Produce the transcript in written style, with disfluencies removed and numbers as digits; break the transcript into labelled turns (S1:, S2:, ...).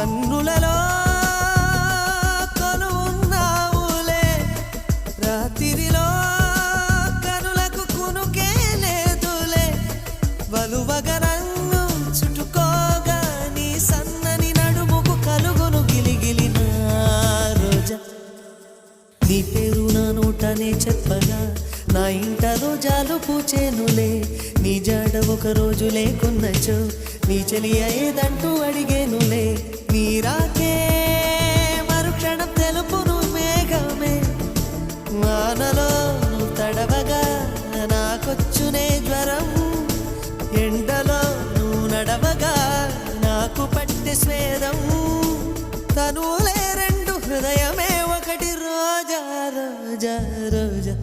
S1: కన్నులలో కొలువున్నావులే రాత్రిలో కనులకు కునుకే లేదులే వలువగా నన్ను చుట్టుకోగా నీ సన్నని నడుముకు కలుగును గిలిగిలిన రోజా నీ పేరు నా నోటనే చెప్పగా నా ఇంట రోజాలు పూచేనులే నీ జాడ ఒక రోజు లేకున్నచో నీ చెలియ ఏదంటూ అడిగేనులే నీ రాకే మరుక్షణం తెలుపును మేఘమే వానలో నువ్వు తడవగా నాకొచ్చునే జ్వరం ఎండలో నువ్వు నడవగా నాకు పట్టె స్వేదం తనులే రెండు హృదయమే ఒకటి రోజా రోజా రోజా